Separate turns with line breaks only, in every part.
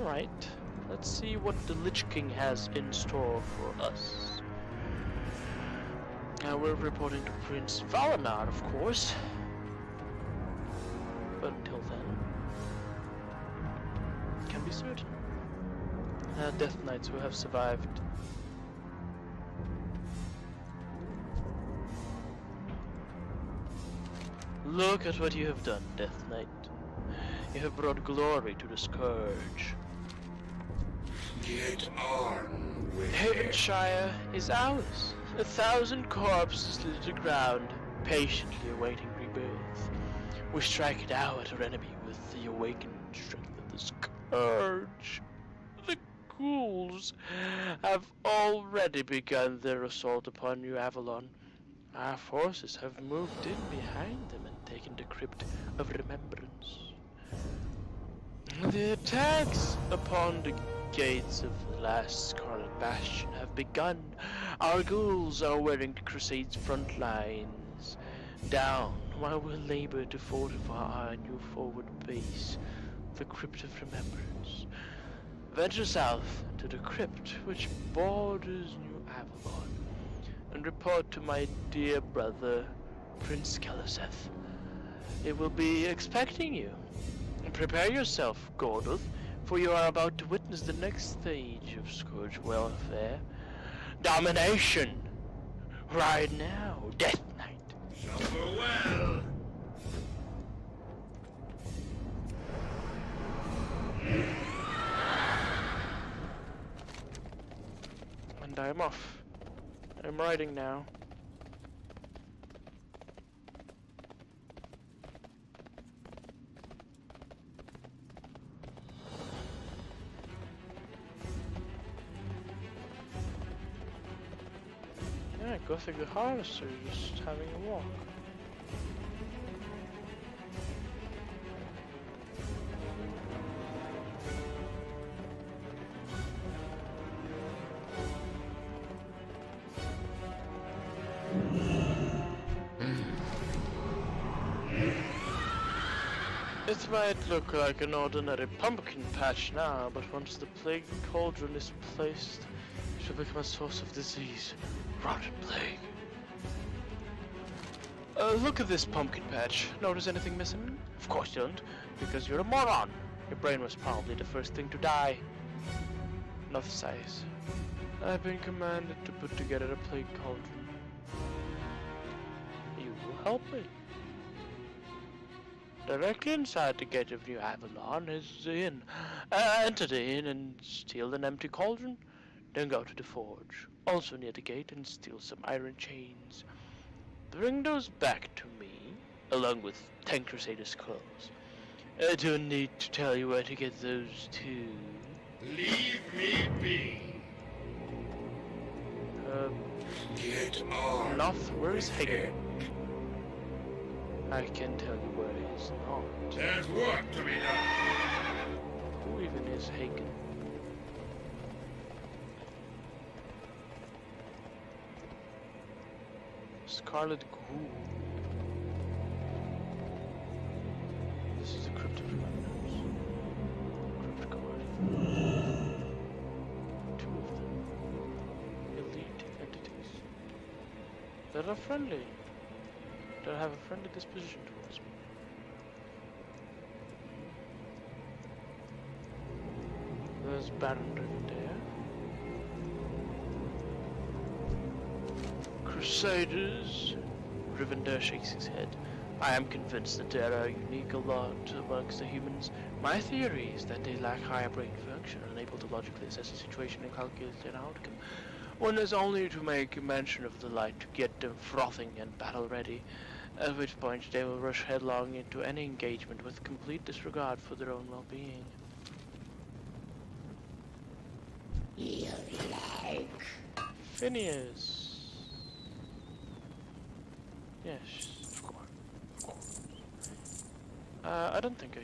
Alright, let's see what the Lich King has in store for us. We're reporting to Prince Valinor, of course. But until then, can be certain. Death Knights who have survived. Look at what you have done, Death Knight. You have brought glory to the Scourge.
Get on with
Havenshire is ours. 1,000 corpses to the ground, patiently awaiting rebirth. We strike it out at our enemy with the awakened strength of the Scourge. The ghouls have already begun their assault upon New Avalon. Our forces have moved in behind them and taken the Crypt of Remembrance. The attacks upon the gates of the last Scarlet Bastion have begun. Our ghouls are wearing the Crusade's front lines down while we labor to fortify our new forward base, the Crypt of Remembrance. Venture south to the crypt which borders New Avalon and report to my dear brother, Prince Keleseth. It will be expecting you. Prepare yourself, Gordoth, for you are about to witness the next stage of Scourge welfare. Domination! Right now, Death Knight.
suffer well.
And I'm off. I'm riding now. Yeah, Gothic the Harvester just having a walk. It might look like an ordinary pumpkin patch now, but once the plague cauldron is placed, it will become a source of disease. Rotten plague. Look at this pumpkin patch. Notice anything missing? Of course you don't, because you're a moron. Your brain was probably the first thing to die. Enough sighs. I've been commanded to put together a plague cauldron. You will help me. Directly inside the gate of New Avalon is the inn. Enter the inn and steal an empty cauldron. Then go to the forge, also near the gate, and steal some iron chains. Bring those back to me, along with 10 Crusaders' clothes. I don't need to tell you where to get those too.
Leave me be. Get on.
Noth, where is
with
Hagen?
it.
I can tell you where he is not.
There's work to be done.
Who even is Hagen? Scarlet Ghoul. This is the Crypt of Remembrance. Crypt Guardian. 2 of them. Elite entities. That are friendly. That have a friendly disposition towards me. There's Baron Rivendare. Crusaders. Rivendare shakes his head. I am convinced that they are unique a lot amongst the humans. My theory is that they lack higher brain function, unable to logically assess the situation and calculate an outcome. One is only to make mention of the light to get them frothing and battle ready, at which point they will rush headlong into any engagement with complete disregard for their own well-being.
You like?
Phineas. Yes, of course. Of course. I don't think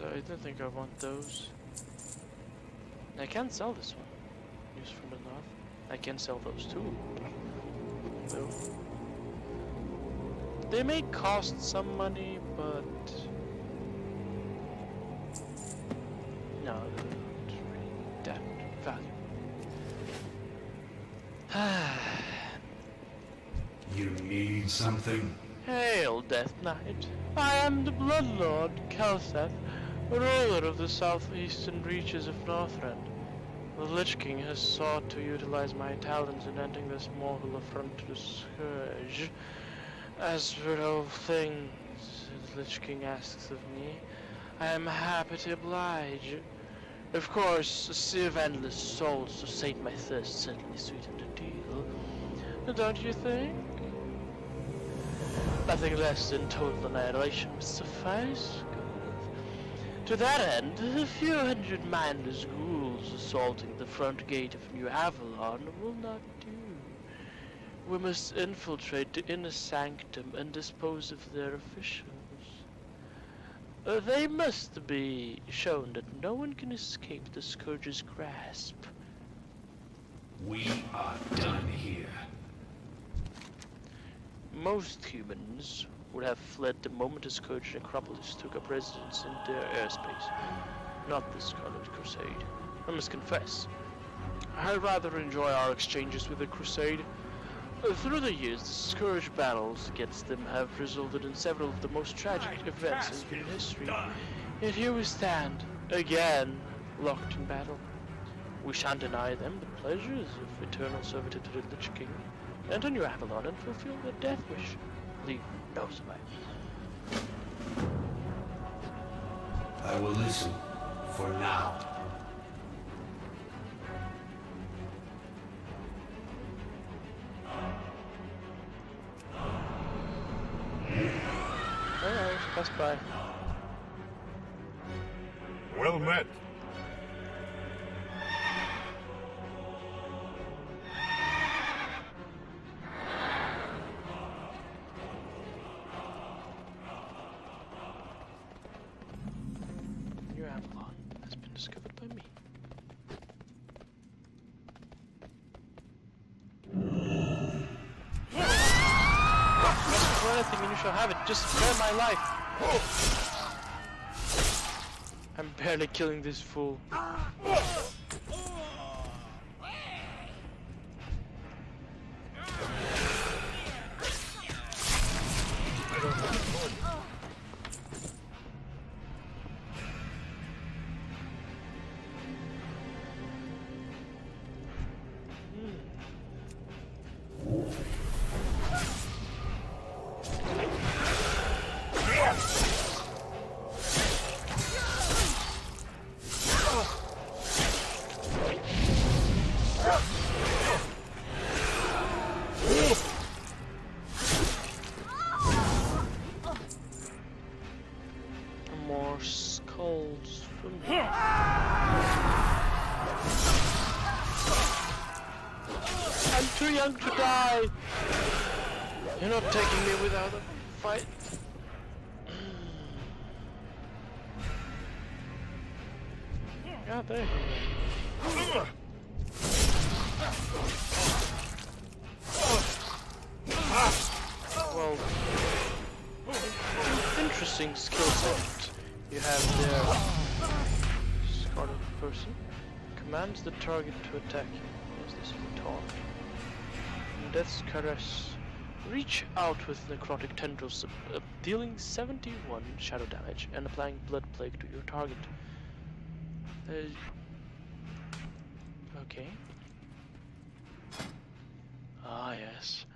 I don't think I want those. I can sell this one. News from the north. I can sell those too. Though. They may cost some money, but that valuable.
You need something?
Hail, Death Knight. I am the Bloodlord, Kalseth, ruler of the southeastern reaches of Northrend. The Lich King has sought to utilize my talents in ending this mortal affront to the Scourge. As for all things the Lich King asks of me, I am happy to oblige. Of course, a sea of endless souls to sate my thirst certainly sweetened the deal. Don't you think? Nothing less than total annihilation would suffice. To that end, a few hundred mindless ghouls assaulting the front gate of New Avalon will not do. We must infiltrate the inner sanctum and dispose of their officials. They must be shown that no one can escape the Scourge's grasp.
We are done here.
Most humans would have fled the moment the Scourge Necropolis took up residence in their airspace, not the Scarlet Crusade. I must confess, I rather enjoy our exchanges with the Crusade. Through the years, the Scourge battles against them have resulted in several of the most tragic events in human history. Yet here we stand, again, locked in battle. We shan't deny them the pleasures of eternal servitude to the Lich King. Enter New Avalon and fulfill their death wish. Leave no survivors.
I will listen for now.
Alright, pass by.
Well met.
New Avalon has been discovered by me. Ask for anything and you shall have it. Just spare my life. I'm barely killing this fool. More skulls from here. I'm too young to die. You're not taking me without a fight. God, there you go. Well, interesting skill set you have there. Scarlet person commands the target to attack you. What is this taunt? Death's Caress. Reach out with necrotic tendrils, dealing 71 shadow damage and applying blood plague to your target. Okay. Ah, yes.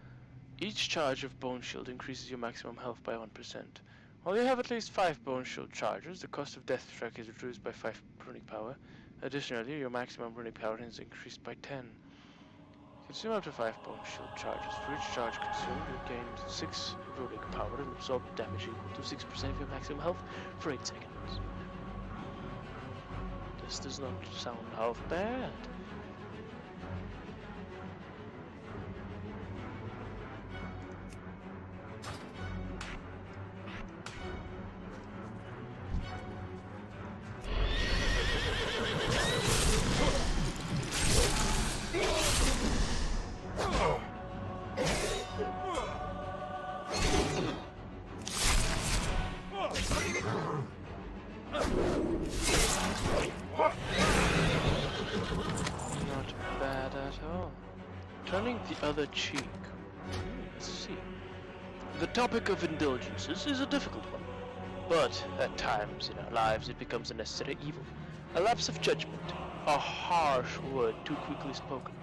Each charge of Bone Shield increases your maximum health by 1%. While you have at least 5 Bone Shield charges, the cost of Death Strike is reduced by 5 runic power. Additionally, your maximum runic power is increased by 10. Consume up to 5 Bone Shield charges. For each charge consumed, you gain 6 runic power and absorb damage equal to 6% of your maximum health for 8 seconds. This does not sound half bad. the other cheek. Let's see. The topic of indulgences is a difficult one, but at times in our lives it becomes a necessary evil. A lapse of judgment, a harsh word too quickly spoken,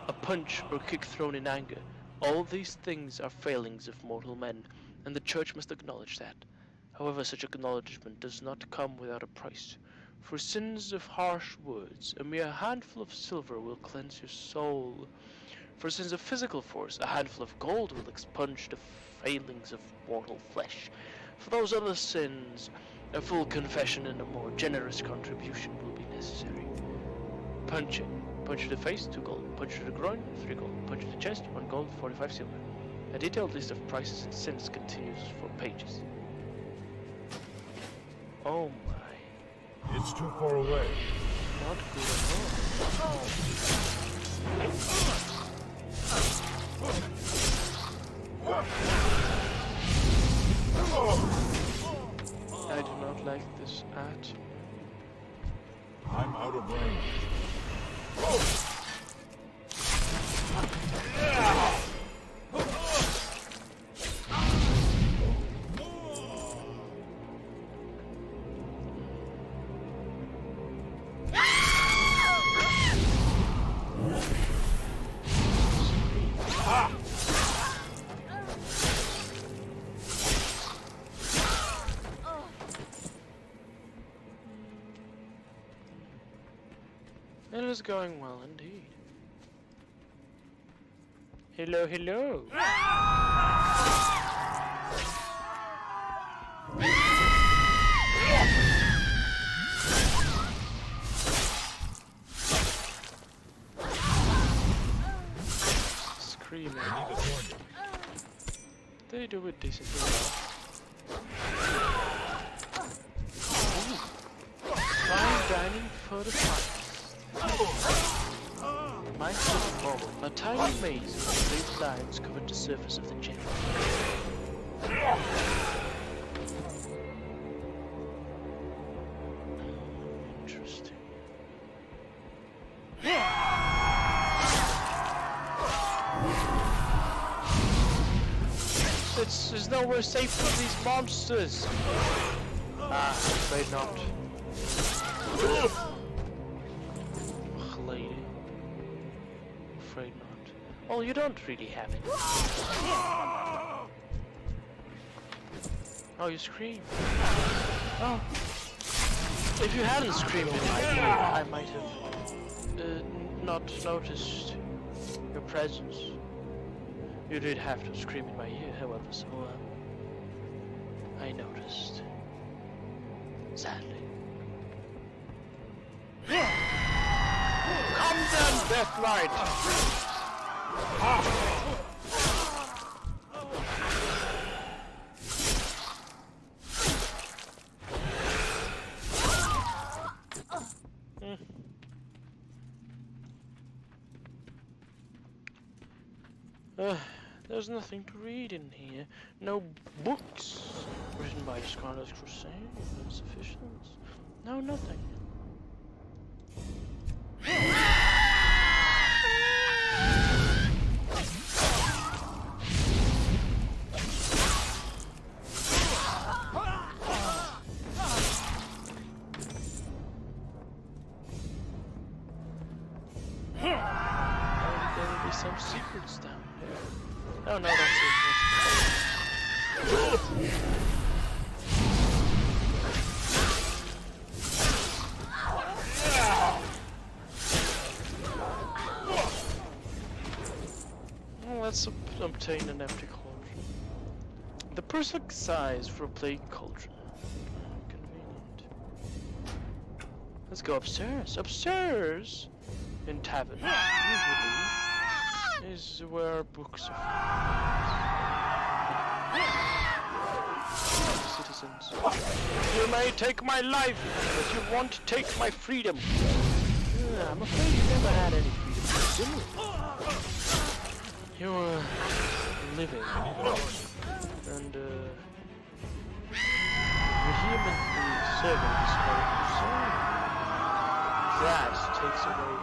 a punch or kick thrown in anger, all these things are failings of mortal men, and the Church must acknowledge that. However, such acknowledgement does not come without a price. For sins of harsh words, a mere handful of silver will cleanse your soul. For sins of physical force, a handful of gold will expunge the failings of mortal flesh. For those other sins, a full confession and a more generous contribution will be necessary. Punching. Punch to the face, 2 gold. Punch to the groin, 3 gold. Punch to the chest, 1 gold, 45 silver. A detailed list of prices and sins continues for pages. Oh my.
It's too far away.
Not good at all. I do not like this at.
I'm out of range.
It is going well indeed. Hello, hello. Screaming. They do it decently well. Fine dining for the finest. Mindful of marble, a tiny maze of straight lines covered the surface of the gem. Interesting. It's nowhere safe for these monsters. Ah, afraid not. Lady. Afraid not. Well, you don't really have it. Oh, you scream. Oh. If you hadn't screamed in my ear, I might have not noticed your presence. You did have to scream in my ear, however, so I noticed. Sadly. Come down, Deathlight! There's nothing to read in here. No books written by the Scarlet Crusade, insufficient. No, nothing. There'll be some secrets down there. Oh no, that's it. Let's obtain an empty cauldron. The perfect size for a plague cauldron. Convenient. Let's go upstairs. Upstairs! In taverns, usually, is where books are found. Citizens. You may take my life, but you won't take my freedom. I'm afraid you never had any freedom, didn't you? You were living and vehemently serving the Scarlet Crusade. That takes away.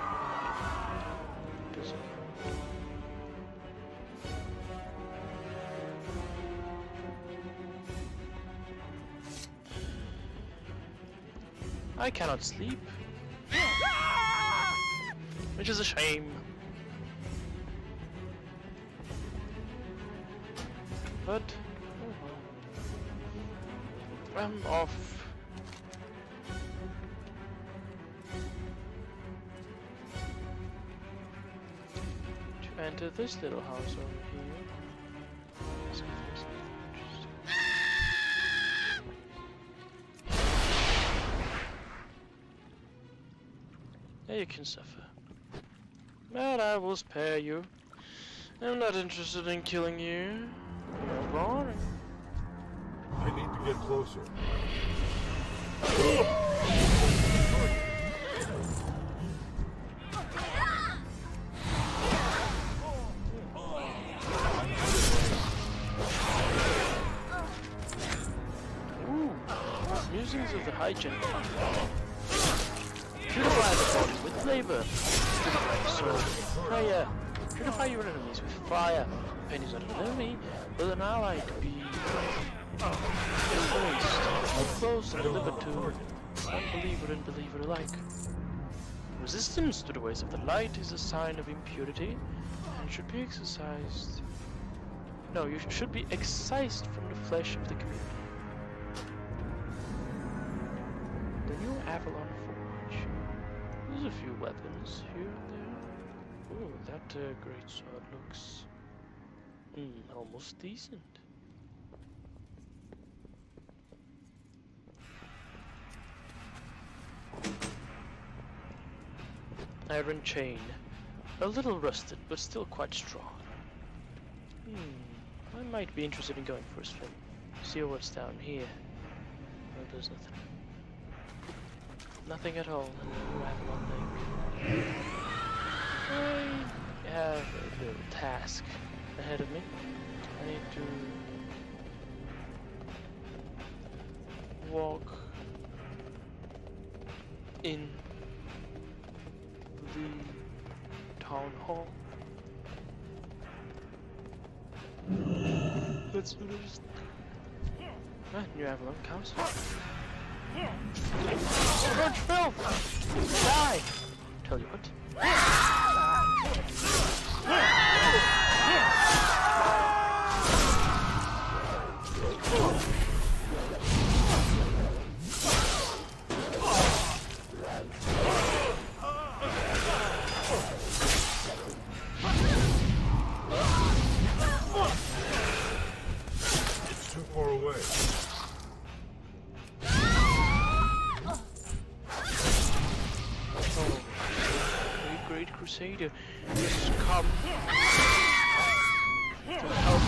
I cannot sleep. Which is a shame. But oh well. I'm off. To enter this little house over here. Let's give this interesting. You can suffer. But I will spare you. I'm not interested in killing you. You're boring.
I need to get closer.
Ooh, musings of the hygiene. Purify the body with flavor. Purify the soul with fire. Purify your enemies with fire. Pain is not an enemy, but an ally to be embraced, close and delivered to unbeliever and believer alike. Resistance to the ways of the light is a sign of impurity and should be exercised. No, you should be excised from the flesh of the community. The new Avalon Forge. There's a few weapons here and there. Ooh, that great sword looks almost decent. Iron chain. A little rusted, but still quite strong. I might be interested in going for a swim. See what's down here. Well, there's nothing. Nothing at all. New Avalon thing. I have a little task ahead of me. I need to walk in the town hall. Let's do this. New Avalon Council. Scourge filth! Die! Tell you what.
It's too far away.
Great Crusader has come to help.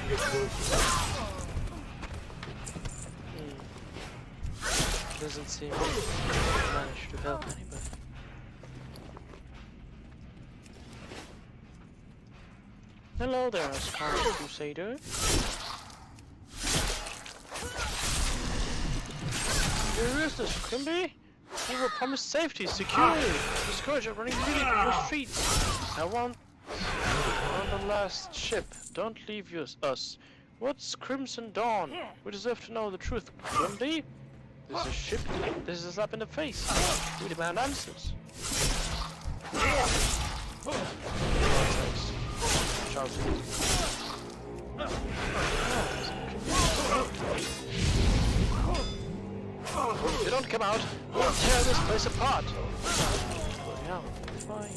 Get closer.
Doesn't seem to manage to help anybody. Hello there, Scarlet Crusader. Where is this, Quimby? We were promised safety, security. The Scourge are running really through the streets. I want on the last ship. Don't leave us. What's Crimson Dawn? We deserve to know the truth, Quimby. This is a ship. This is a slap in the face. We demand answers. If you don't come out, we'll tear this place apart. Bloody hell, fine.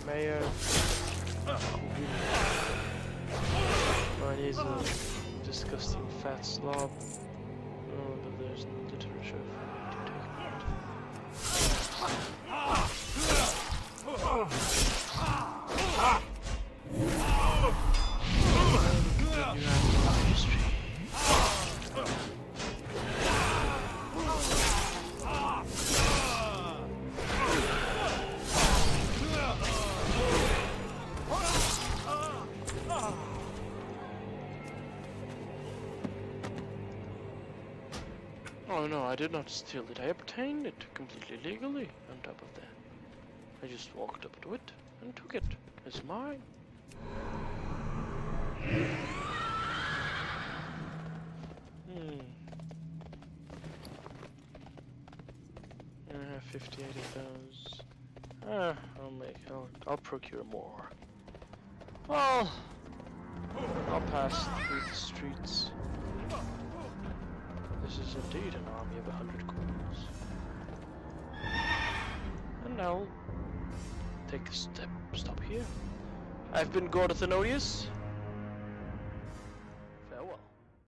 Mayor. Mine is a disgusting fat slob. Oh, but there's no literature for me to take apart. Oh no, I did not steal it. I obtained it completely legally on top of that. I just walked up to it, and took it. It's mine. 58 of those. I'll procure more. Well, I'll pass through the streets. This is indeed an army of 100 ghouls. And I'll take a stop here. I've been Gordoth Enodious.